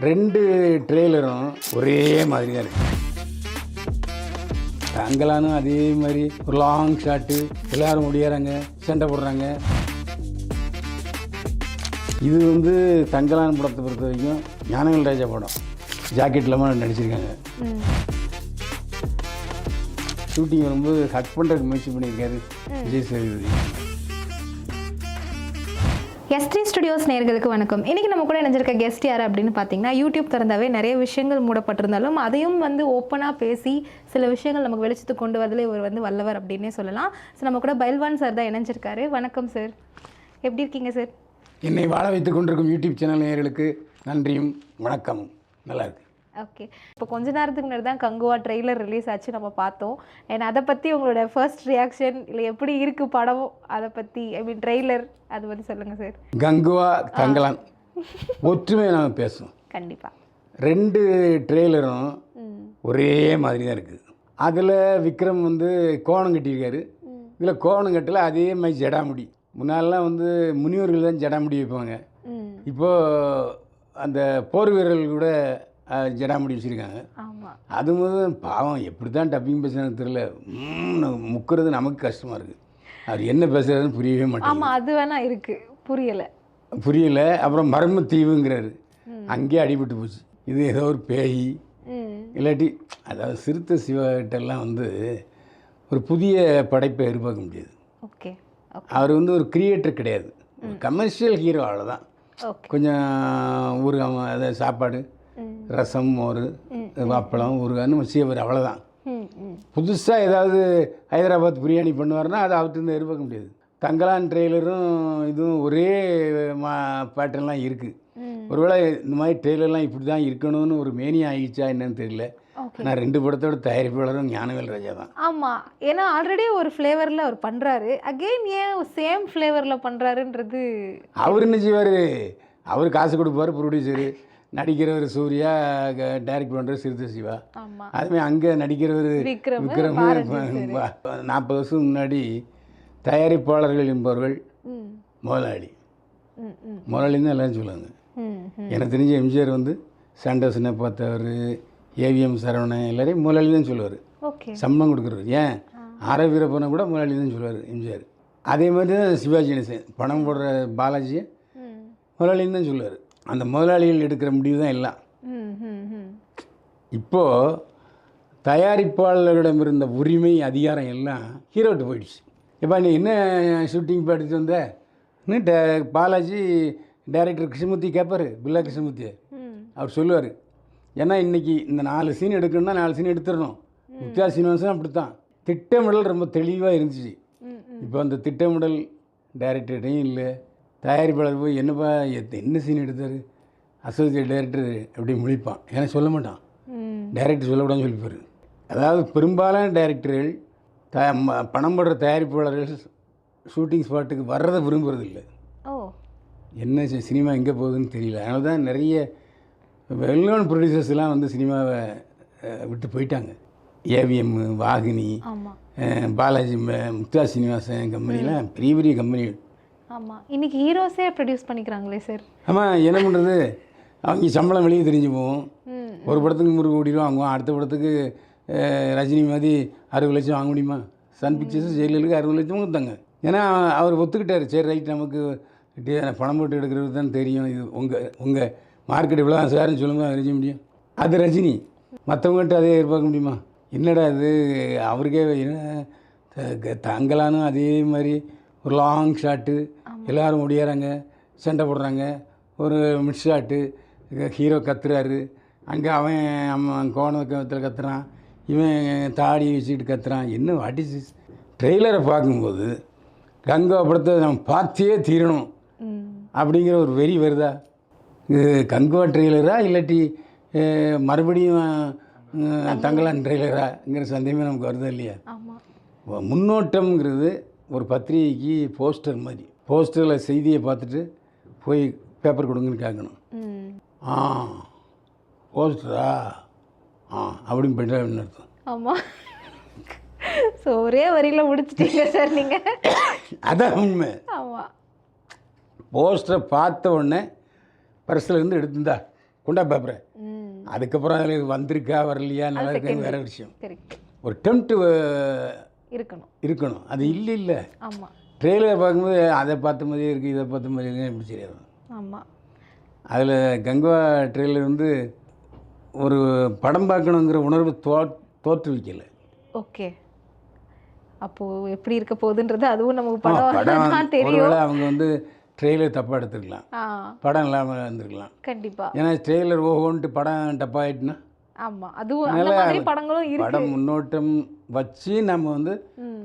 ரெண்டு ட்ரெய்லரும் ஒரே மாதிரி தான் இருக்குது. தங்கலானும் அதே மாதிரி ஒரு லாங் ஷாட்டு, எல்லாரும் முடியறாங்க, சண்டை போடுறாங்க. இது வந்து தங்கலான் படத்தை பொறுத்த வரைக்கும் ஞானவேல் ராஜா படம். ஜாக்கெட் இல்லாமல் நடிச்சிருக்காங்க. ஷூட்டிங் வரும்போது ஹக் பண்ணுறதுக்கு முயற்சி பண்ணியிருக்காரு விஜய் சேதுபதி. S3 ஸ்டுடியோஸ் நேயர்களுக்கு வணக்கம். இன்றைக்கி நம்ம கூட இணைஞ்சிருக்க கெஸ்ட் யார் அப்படின்னு பார்த்தீங்கன்னா, யூடியூப் திறந்தாவே நிறைய விஷயங்கள் மூடப்பட்டிருந்தாலும் அதையும் வந்து ஓப்பனாக பேசி சில விஷயங்கள் நமக்கு வெளிச்சத்துக்கு கொண்டு வரதுல இவர் வந்து வல்லவர் அப்படின்னே சொல்லலாம். ஸோ நம்ம கூட பைல்வான் சார் தான் இணைஞ்சிருக்காரு. வணக்கம் சார், எப்படி இருக்கீங்க சார்? என்னை வாழ வைத்துக் கொண்டிருக்கும் யூடியூப் சேனல் நேயர்களுக்கு நன்றியும் வணக்கமும். நல்லா இருக்கு. ஓகே, இப்போ கொஞ்ச நேரத்துக்கு முன்னாடி தான் கங்குவா ட்ரெய்லர் ரிலீஸ் ஆச்சு, நம்ம பார்த்தோம். ஏன்னா அதை பற்றி உங்களோட ஃபர்ஸ்ட் ரியாக்ஷன் இல்லை எப்படி இருக்குது படம், அதை பற்றி ட்ரெய்லர் அதை பற்றி சொல்லுங்கள் சார். கங்குவா தங்கலான் ஒற்றுமை நாம் பேசுவோம். கண்டிப்பாக ரெண்டு ட்ரெய்லரும் ஒரே மாதிரி தான் இருக்குது. அதில் விக்ரம் வந்து கோணம் கட்டியிருக்காரு, இதில் கோணம் கட்டல அதே மாதிரி ஜடாமுடி. முன்னாலெலாம் வந்து முனிவர்கள் தான் ஜடாமுடி வைப்பாங்க. இப்போது அந்த போர் வீரர்கள் கூட ஜடாமுடி வச்சுருக்காங்க. அது முதல் பாவம் எப்படி தான் டப்பிங் பேசுகிறான்னு தெரியல. முக்கிறது நமக்கு கஷ்டமாக இருக்குது. அவர் என்ன பேசுகிறதுன்னு புரியவே மாட்டேன். ஆமாம், அது வேணா இருக்குது, புரியலை. அப்புறம் மர்ம தீவுங்கிறாரு, அங்கேயே அடிபட்டு போச்சு. இது ஏதோ ஒரு பேய் இல்லாட்டி, அதாவது சிறுத்தை சிவகிட்டெல்லாம் வந்து ஒரு புதிய படைப்பை எதிர்பார்க்க முடியாது. ஓகே, அவர் வந்து ஒரு கிரியேட்டர் கிடையாது, கமர்ஷியல் ஹீரோ. அவ்வளோதான். கொஞ்சம் ஊறுகாய், அதாவது சாப்பாடு, ரசம், மோர், அப்பளம், ஊறுகாய்னு வச்சுவர், அவ்வளோதான். புதுசாக ஏதாவது ஹைதராபாத் பிரியாணி பண்ணுவார்னா அதை அவர்கிட்ட எதிர்பார்க்க முடியாது. தங்கலான் ட்ரெய்லரும் இதுவும் ஒரே பேட்டர்ன்லாம் இருக்குது. ஒருவேளை இந்த மாதிரி ட்ரெய்லர்லாம் இப்படி தான் இருக்கணும்னு ஒரு மேனியா ஆகிடுச்சா என்னன்னு தெரியல. ஆனால் ரெண்டு படத்தோட தயாரிப்பாளரும் ஞானவேல் ராஜா தான். ஆமாம், ஏன்னா ஆல்ரெடி ஒரு ஃப்ளேவரில் அவர் பண்ணுறாரு, அகெயின் ஏன் சேம் ஃப்ளேவரில் பண்ணுறாருன்றது. அவர் என்ன செய்வார், அவர் காசு கொடுப்பார், ப்ரொடியூசரு, நடிக்கிறவர் சூர்யா, டைரக்ட் பண்ணுறது சிறுத்தை சிவா. அதுமாதிரி அங்கே நடிக்கிறவர் விக்ரம். 40 வருஷம் முன்னாடி தயாரிப்பாளர்கள் என்பவர்கள் முதலாளி முதலாளின்னு எல்லோரும் சொல்லுவாங்க. எனக்கு தெரிஞ்ச எம்ஜிஆர் வந்து சாண்டர்ஸ்னை பார்த்தவர், ஏவிஎம் சரவணன் எல்லாரையும் முதலாளி தான் சொல்லுவார். சம்பளம் கொடுக்குறவர். ஏன் ஆர வீரப்பனை கூட முதலாளி தான் சொல்லுவார் எம்ஜிஆர். அதே மாதிரி தான் சிவாஜி கணேசன் பணம் போடுற பாலாஜியை முதலாளின்னு தான் சொல்லுவார். அந்த முதலாளிகள் எடுக்கிற முடிவு தான் எல்லாம். இப்போது தயாரிப்பாளர்களிடம் இருந்த உரிமை, அதிகாரம் எல்லாம் ஹீரோட்டு போயிடுச்சு. இப்போ நீ என்ன ஷூட்டிங் இப்போ எடுத்து வந்த பாலாஜி டைரக்டர் கிருஷ்ணமூர்த்தி கேட்பார், பில்லா கிருஷ்ணமூர்த்தியை. அவர் சொல்லுவார், ஏன்னா இன்றைக்கி இந்த 4 சீன் எடுக்கணும்னா 4 சீன் எடுத்துடணும். முத்தியா சீனிவாசன் அப்படித்தான். திட்டமிடல் ரொம்ப தெளிவாக இருந்துச்சு. இப்போ அந்த திட்டமிடல் டைரக்டர்கிட்டையும் இல்லை. தயாரிப்பாளர் போய் என்னப்பா என்ன சீன் எடுத்தார், அசோசியேட் டைரக்டர் அப்படி முழிப்பான். ஏன்னா சொல்ல மாட்டான், டைரக்டர் சொல்லக்கூடாதுன்னு சொல்லிப்பார். அதாவது பெரும்பாலான டைரக்டர்கள் பணம் போடுற தயாரிப்பாளர்கள் ஷூட்டிங் ஸ்பாட்டுக்கு வர்றதை விரும்புறது இல்லை. என்ன சினிமா எங்கே போகுதுன்னு தெரியல. அதனால தான் நிறைய வெல்நோன் ப்ரொடியூசர்ஸ்லாம் வந்து சினிமாவை விட்டு போயிட்டாங்க. ஏவிஎம், வாகினி, பாலாஜி, முத்தியா சீனிவாசன் கம்பெனிலாம் பெரிய பெரிய கம்பெனிகள். ஆமாம், இன்றைக்கி ஹீரோஸே ப்ரொடியூஸ் பண்ணிக்கிறாங்களே சார். ஆமாம், என்ன பண்ணுறது, அவங்க சம்பளம் வெளியே தெரிஞ்சு போவோம். ஒரு படத்துக்கு 100 கோடி ரூபா வாங்குவோம், அடுத்த படத்துக்கு ரஜினி மாதிரி 60 லட்சம் வாங்க முடியுமா? சன் பிக்சர்ஸ் ஜெயலலிதாவுக்கு 60 லட்சம் கொடுத்தாங்க. ஏன்னா அவர் ஒத்துக்கிட்டார், சரி ரைட், நமக்கு பணம் போட்டு எடுக்கிறது தான் தெரியும், இது உங்கள் மார்க்கெட் இவ்வளோ தான் சார்னு சொல்லுங்கள், அறிஞ்ச முடியும். அது ரஜினி. மற்றவங்ககிட்ட அதே எதிர்பார்க்க முடியுமா? என்னடா இது, அவருக்கே என்ன தங்கலானும் அதே மாதிரி ஒரு லாங் ஷாட்டு, எல்லோரும் முடியறாங்க, சண்டை போடுறாங்க, ஒரு மிட் ஷாட்டு, ஹீரோ கத்துறாரு, அங்கே அவன் கோணத்தில் கத்துறான், இவன் தாடி வச்சுக்கிட்டு கத்துறான். என்ன வாட் இஸ் திஸ்? ட்ரெய்லரை பார்க்கும்போது கங்கா படத்தை நம்ம பார்த்தே தீரணும் அப்படிங்கிற ஒரு வெறி வருதா? இது கங்குவா ட்ரெய்லரா இல்லாட்டி மறுபடியும் தங்கலான் ட்ரெய்லராங்கிற சந்தேகமே நமக்கு வருதா இல்லையா? முன்னோட்டம்ங்கிறது ஒரு பத்திரிகைக்கு போஸ்டர் மாதிரி. போஸ்டரில் செய்தியை பார்த்துட்டு போய் பேப்பர் கொடுங்கன்னு கேட்கணும். போஸ்டரா அப்படின்னு போய்ட்டா அப்படின்னு அர்த்தம். ஆமாம், ஸோ ஒரே வரியில் முடிச்சிட்டீங்க சார் நீங்கள். அதான் உண்மை. ஆமாம், போஸ்டரை பார்த்த உடனே பர்ஸில் இருந்து எடுத்துருந்தா கொண்டா பேப்பரை. அதுக்கப்புறம் அதில் வந்திருக்கா வரலையா நல்லா இருக்கான்னு வேற விஷயம். ஒரு டெம்ப்ட் இருக்கணும். அது இல்லை. ஆமாம். ட்ரெயிலர் பார்க்கும்போது அதை பார்த்த மாதிரியே இருக்குது, இதை பார்த்த மாதிரியே இருக்குது, எப்படி சரியாது. ஆமாம். அதில் கங்குவா ட்ரெயிலர் வந்து ஒரு படம் பார்க்கணுங்கிற உணர்வு தோற்றுவிக்கலை. ஓகே. அப்போது எப்படி இருக்க போகுதுன்றது அதுவும் நமக்கு படம் தெரியும். ஒருவேளை அவங்க வந்து ட்ரெயிலர் தப்பாக எடுத்துருக்கலாம், படம் இல்லாமல் இருந்திருக்கலாம். கண்டிப்பாக. ஏன்னா ட்ரெயிலர் ஓஹோன்ட்டு படம் தப்பாகிட்டுனா. ஆமாம், அதுவும் அந்த மாதிரி படங்களும் இருக்கு. படம் முன்னோட்டம் வச்சு நம்ம வந்து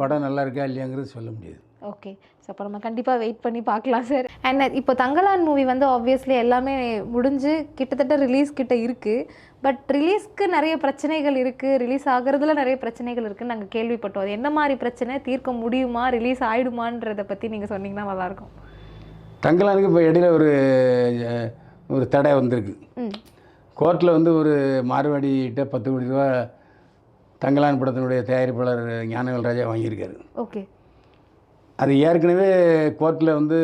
படம் நல்லா இருக்கா இல்லையாங்கிறது சொல்ல முடியாது. ஓகே. ஸோ அப்போ நம்ம கண்டிப்பாக வெயிட் பண்ணி பார்க்கலாம் சார். அண்ட் இப்போ தங்கலான் மூவி வந்து ஆப்வியஸ்லி எல்லாமே முடிஞ்சு கிட்டத்தட்ட ரிலீஸ் கிட்ட இருக்குது. பட் ரிலீஸ்க்கு நிறைய பிரச்சனைகள் இருக்குது, ரிலீஸ் ஆகிறதுல நிறைய பிரச்சனைகள் இருக்குதுன்னு நாங்கள் கேள்விப்பட்டோம். அது என்ன மாதிரி பிரச்சனை, தீர்க்க முடியுமா, ரிலீஸ் ஆகிடுமான்றதை பற்றி நீங்கள் சொன்னீங்கன்னா நல்லாயிருக்கும். தங்கலானுக்கு இப்போ இடையில ஒரு தடை வந்திருக்கு. கோர்ட்டில் வந்து ஒரு மார்வாடிகிட்ட 10 கோடி ரூபா தங்கலான் படத்தினுடைய தயாரிப்பாளர் ஞானவேல் ராஜா வாங்கியிருக்காரு. ஓகே. அது ஏற்கனவே கோர்ட்டில் வந்து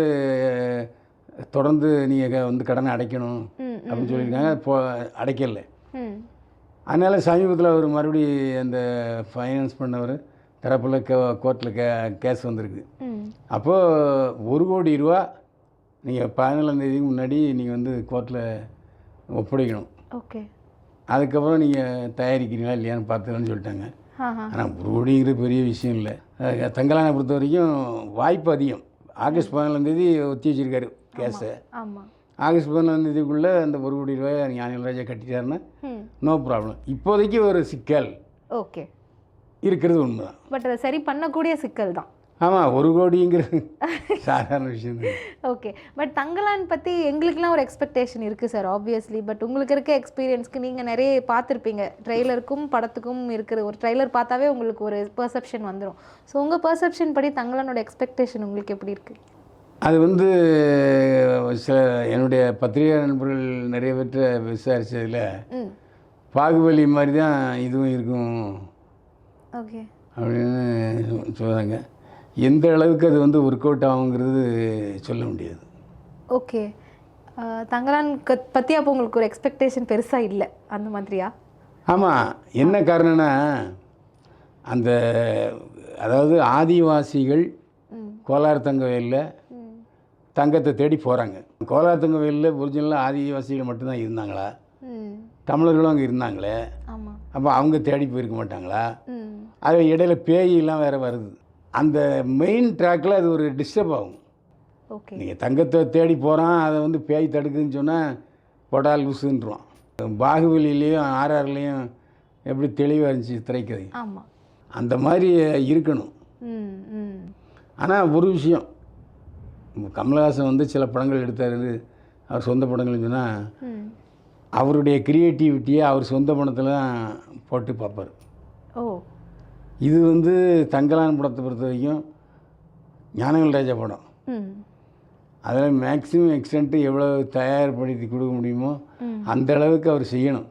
தொடர்ந்து நீங்கள் வந்து கடனை அடைக்கணும் அப்படின்னு சொல்லியிருக்காங்க. இப்போ அடைக்கலை. அதனால் சமீபத்தில் அவர் மறுபடி அந்த ஃபைனான்ஸ் பண்ணவர் தரப்பில் கோர்ட்டில் கேஸ் வந்திருக்கு. அப்போது 1 கோடி ரூபா நீங்கள் 17ஆம் தேதிக்கு முன்னாடி நீங்கள் வந்து கோர்ட்டில் ஒப்படைக்கணும். ஓகே. அதுக்கப்புறம் நீங்கள் தயாரிக்கிறீங்களா இல்லையான்னு பார்த்துக்கலான்னு சொல்லிட்டாங்க. ஆனால் 1 கோடிங்கிறது பெரிய விஷயம் இல்லை. தங்கலானை பொறுத்த வரைக்கும் வாய்ப்பு அதிகம். ஆகஸ்ட் 17ஆம் தேதி ஒத்தி வச்சிருக்காரு கேஸை. ஆகஸ்ட் 17ஆம் தேதிக்குள்ளே அந்த 1 கோடி ரூபாய் ஞானவேல் ராஜா கட்டிட்டாருன்னா நோ ப்ராப்ளம். இப்போதைக்கு ஒரு சிக்கல் ஓகே இருக்கிறது உண்மைதான். பட் அதை சரி பண்ணக்கூடிய சிக்கல் தான். ஆமாம், 1 கோடிங்கிறது சாதாரண விஷயம் தான். ஓகே. பட் தங்கலான் பற்றி எங்களுக்குலாம் ஒரு எக்ஸ்பெக்டேஷன் இருக்குது சார் ஆப்வியஸ்லி. பட் உங்களுக்கு இருக்க எக்ஸ்பீரியன்ஸ்க்கு நீங்கள் நிறைய பார்த்துருப்பீங்க. ட்ரெய்லருக்கும் படத்துக்கும் இருக்கிற ஒரு ட்ரெய்லர் பார்த்தாவே உங்களுக்கு ஒரு பெர்செப்ஷன் வந்துடும். ஸோ உங்கள் பெர்செப்ஷன் படி தங்கலானோட எக்ஸ்பெக்டேஷன் உங்களுக்கு எப்படி இருக்குது? அது வந்து சில என்னுடைய பத்திரிகை நண்பர்கள் நிறைய பேர்ட்ட விசாரித்ததில் பாகுபலி மாதிரி தான் இதுவும் இருக்கும் ஓகே அப்படின்னு சொல்கிறாங்க. எந்த அளவுக்கு அது வந்து ஒர்க் அவுட் ஆகுங்கிறது சொல்ல முடியாது. ஓகே. தங்கலான் பற்றி அப்போ உங்களுக்கு ஒரு எக்ஸ்பெக்டேஷன் பெருசாக இல்லை அந்த மாதிரியா? ஆமாம். என்ன காரணம்னா அந்த அதாவது ஆதிவாசிகள் கோலார் தங்க வயலில் தங்கத்தை தேடி போகிறாங்க. கோலார் தங்க வயலில் ஒரிஜினலாக ஆதிவாசிகள் மட்டும்தான் இருந்தாங்களா? தமிழர்களும் அங்கே இருந்தாங்களே. அப்போ அவங்க தேடி போயிருக்க மாட்டாங்களா? அது இடையில பேயெல்லாம் வேறு வருது. அந்த மெயின் ட்ராக்கில் அது ஒரு டிஸ்டர்ப் ஆகும். நீங்கள் தங்கத்தை தேடி போகிறான், அதை வந்து பேய் தடுக்குதுன்னு சொன்னால் பொடால் லூசுன்றான். பாகுபலிலையும் ஆர்ஆர்லேயும் எப்படி தெளிவாக இருந்துச்சு திரைக்கதை, அந்த மாதிரி இருக்கணும். ஆனால் ஒரு விஷயம், கமலஹாசன் வந்து சில படங்கள் எடுத்தார், அவர் சொந்த படங்கள்னு சொன்னால் அவருடைய க்ரியேட்டிவிட்டியை அவர் சொந்த படத்தில் தான் போட்டு பார்ப்பார். இது வந்து தங்கலான் படத்தை பொறுத்த வரைக்கும் ஞானவேல் ராஜா படம். அதில் மேக்ஸிமம் எக்ஸ்டென்ட்டு எவ்வளோ தயார்படுத்தி கொடுக்க முடியுமோ அந்த அளவுக்கு அவர் செய்யணும்.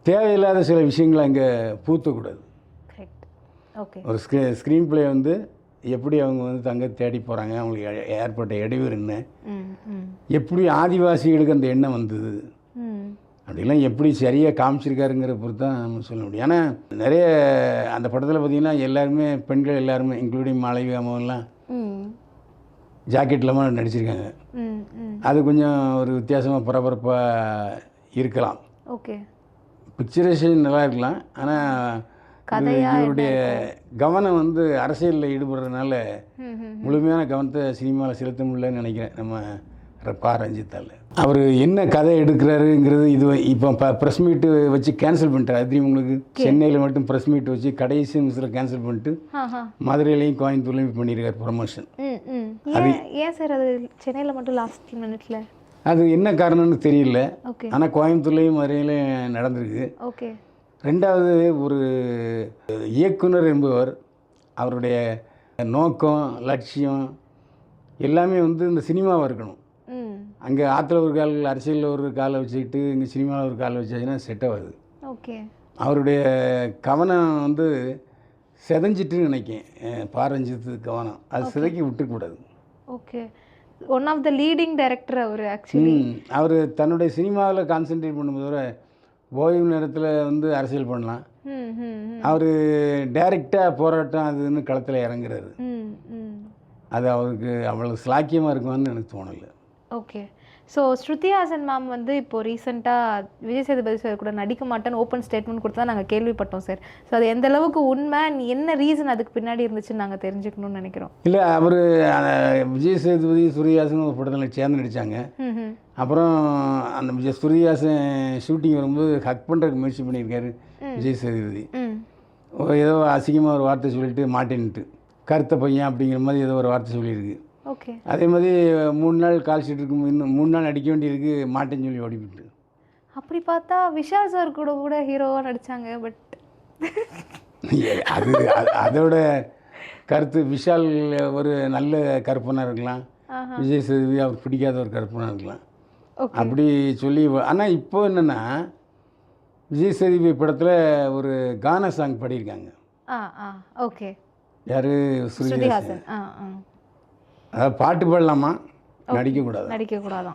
தேவையில்லாத சில விஷயங்களை அங்கே பூத்தக்கூடாது. ஒரு ஸ்க்ரீன் பிளே வந்து எப்படி அவங்க வந்து தங்க தேடி போகிறாங்க, அவங்களுக்கு ஏற்பட்ட இடையூறு என்ன, எப்படி ஆதிவாசிகளுக்கு அந்த எண்ணம் வந்தது, அப்படிலாம் எப்படி சரியாக காமிச்சிருக்காருங்கிற பொறுத்து தான் நம்ம சொல்ல முடியும். ஆனால் நிறைய அந்த படத்தில் பார்த்திங்கன்னா எல்லாருமே பெண்கள் எல்லாருமே இன்க்ளூடிங் மாளவிகா அம்மாவெல்லாம் ஜாக்கெட் இல்லாமல் நடிச்சிருக்காங்க. அது கொஞ்சம் ஒரு வித்தியாசமாக பரபரப்பாக இருக்கலாம். ஓகே, பிக்சரைசேஷன் நல்லா இருக்கலாம். ஆனால் இவருடைய கவனம் வந்து அரசியலில் ஈடுபடுறதுனால முழுமையான கவனத்தை சினிமாவில் செலுத்த முடியலன்னு நினைக்கிறேன் நம்ம ரஞ்சித்தால். அவர் என்ன கதை எடுக்கிறாருங்கிறது இது இப்போ ப்ரெஸ் மீட்டு வச்சு கேன்சல் பண்ணிட்டார். அது தெரியும் உங்களுக்கு? சென்னையில் மட்டும் ப்ரெஸ் மீட் வச்சு கடைசி நிமிஷத்தில் கேன்சல் பண்ணிட்டு மதுரையிலையும் கோயம்புத்தூர்லையும் பண்ணியிருக்கார் ப்ரொமோஷன். அது ஏன் சார் அது சென்னையில் மட்டும் லாஸ்ட் மினிட்ல? அது என்ன காரணம்னு தெரியல. ஆனால் கோயம்புத்தூர்லையும் மதுரையிலையும் நடந்திருக்கு. ஓகே. ரெண்டாவது, ஒரு இயக்குனர் என்பவர் அவருடைய நோக்கம் லட்சியம் எல்லாமே வந்து இந்த சினிமாவாக இருக்கணும். அங்கே ஆற்றுல ஒரு கால், அரசியலில் ஒரு காலை வச்சுக்கிட்டு இங்கே சினிமாவில் ஒரு காலை வச்சாச்சுன்னா செட் ஆகாது. ஓகே. அவருடைய கவனம் வந்து செதஞ்சிட்டுன்னு நினைக்கேன். ரஞ்சித்து கவனம் அது சிதைக்கி விட்டுக்கூடாது. Okay. One of the leading director அவர் ஆக்சுவலி. அவர் தன்னுடைய சினிமாவில் கான்சென்ட்ரேட் பண்ணும்போது ஓய்வு நேரத்தில் வந்து அரசியல் பண்ணலாம். அவர் டைரெக்டாக போராட்டம் அதுன்னு களத்தில் இறங்குறாரு. அது அவருக்கு அவ்வளோ ஸ்லாக்கியமாக இருக்குமான்னு எனக்கு தோணலை. Okay. So Shruti Haasan ma'am வந்து இப்போது ரீசெண்டாக விஜய் சேதுபதி சார் கூட நடிக்க மாட்டேன்னு ஓப்பன் ஸ்டேட்மெண்ட் கொடுத்தா நாங்கள் கேள்விப்பட்டோம் சார். ஸோ அது எந்த அளவுக்கு உண்மை, என்ன ரீசன் அதுக்கு பின்னாடி இருந்துச்சுன்னு நாங்கள் தெரிஞ்சுக்கணும்னு நினைக்கிறோம். இல்லை, அவர் விஜய் சேதுபதி ஸ்ருதிஹாசன் ஒரு படத்தில் சேர்ந்து நடித்தாங்க. அப்புறம் அந்த ஸ்ருதிஹாசன் ஷூட்டிங் வரும்போது ஹக் பண்ணுறதுக்கு முயற்சி பண்ணியிருக்காரு விஜய் சேதுபதி. ஏதோ அசிங்கமாக ஒரு வார்த்தை சொல்லிட்டு மாட்டேன்ட்டு, கருத்த பையன் அப்படிங்கிற மாதிரி ஏதோ ஒரு வார்த்தை சொல்லியிருக்கு. ஓகே. அதே மாதிரி 3 நாள் கால் ஷீட் இருக்கும், இன்னும் 3 நாள் அடிக்க வேண்டியிருக்கு, மாட்டேன்னு சொல்லி ஓடிவிட்டு. அப்படி பார்த்தா விஷால் சார் கூட ஹீரோவாக நடித்தாங்க. பட் அது அதோட கருத்து, விஷால் ஒரு நல்ல கற்பனாக இருக்கலாம், விஜய் சேதுபதி அவர் பிடிக்காத ஒரு கற்பனாக இருக்கலாம், அப்படி சொல்லி. ஆனால் இப்போ என்னென்னா விஜய் சேதுபதி படத்தில் ஒரு கானா சாங் பாடியிருக்காங்க. ஓகே. யார்? ஸ்ருதிஹாசன். அதாவது பாட்டு பாடலாமா, நடிக்கக்கூடாதான்.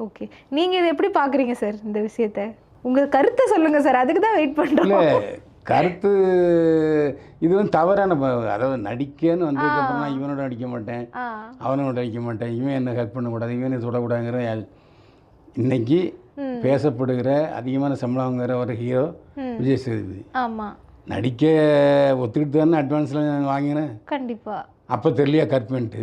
ஓகே. நீங்கள் இதை எப்படி பார்க்குறீங்க சார் இந்த விஷயத்தை? உங்கள் கருத்தை சொல்லுங்கள் சார், அதுக்கு தான் வெயிட் பண்ணுறோம். இல்லை, கருத்து இது வந்து தவறான அதாவது நடிக்கன்னு வந்ததுக்கப்புறம் நான் இவனோட நடிக்க மாட்டேன், அவனோட நடிக்க மாட்டேன், இவன் என்ன ஹெல்ப் பண்ணக்கூடாது, இவன் என்ன தொடக்கூடாதுங்கிற இன்னைக்கு பேசப்படுகிற அதிகமான சம்பளம் வாங்குகிற ஒரு ஹீரோ விஜய் சேதுபதி. ஆமாம், நடிக்க ஒத்துக்கிட்டு தானே அட்வான்ஸில் வாங்கினேன். கண்டிப்பாக. அப்போ தெரியலையா கற்பன்ட்டு,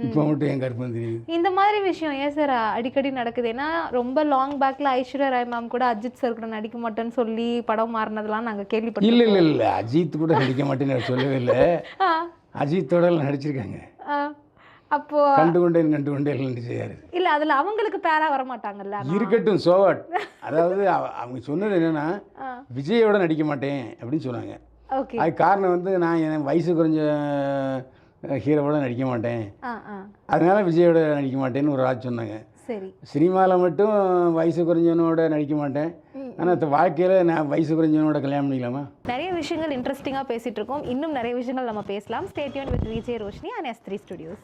இப்போ மட்டும் என் கற்பனை தெரியுது. இந்த மாதிரி விஷயம் ஏன் சார் அடிக்கடி நடக்குது? ஏன்னா ரொம்ப லாங் பேக்கில் ஐஸ்வர்யா ராய் மேம் கூட அஜித் சார் கூட நடிக்க மாட்டேன்னு சொல்லி படம் மாறினதெல்லாம் நாங்கள் கேள்விப்பட்டோம். இல்லை, அஜித் கூட நடிக்க மாட்டேன்னு சொல்லவே இல்லை. அஜித்தோட நடிச்சிருக்காங்க. அப்போ கண்டுகொண்டேன் நடிச்சாரு. இல்லை, அதில் அவங்களுக்கு பேரா வர மாட்டாங்கல்ல. இருக்கட்டும், சோவாட். அதாவது அவங்க சொன்னது என்னன்னா விஜயோட நடிக்க மாட்டேன் அப்படின்னு சொன்னாங்க. அது காரணம் வந்து நான் என் வயசு குறைஞ்ச ஹீரோவோட நடிக்க மாட்டேன், அதனால விஜயோட நடிக்க மாட்டேன்னு ஒரு ஆள் சொன்னாங்க. சரி. சினிமாவில் மட்டும் வயசு குறைஞ்சவனோட நடிக்க மாட்டேன், ஆனால் வாழ்க்கையில் நான் வயசு குறைஞ்சவனோட கல்யாணம் பண்ணிக்கலாமா? நிறைய விஷயங்கள் இன்ட்ரெஸ்டிங்காக பேசிகிட்டு இருக்கோம். இன்னும் நிறைய விஷயங்கள் நம்ம பேசலாம். Stay tuned with Vijay Roshini and S3 Studios.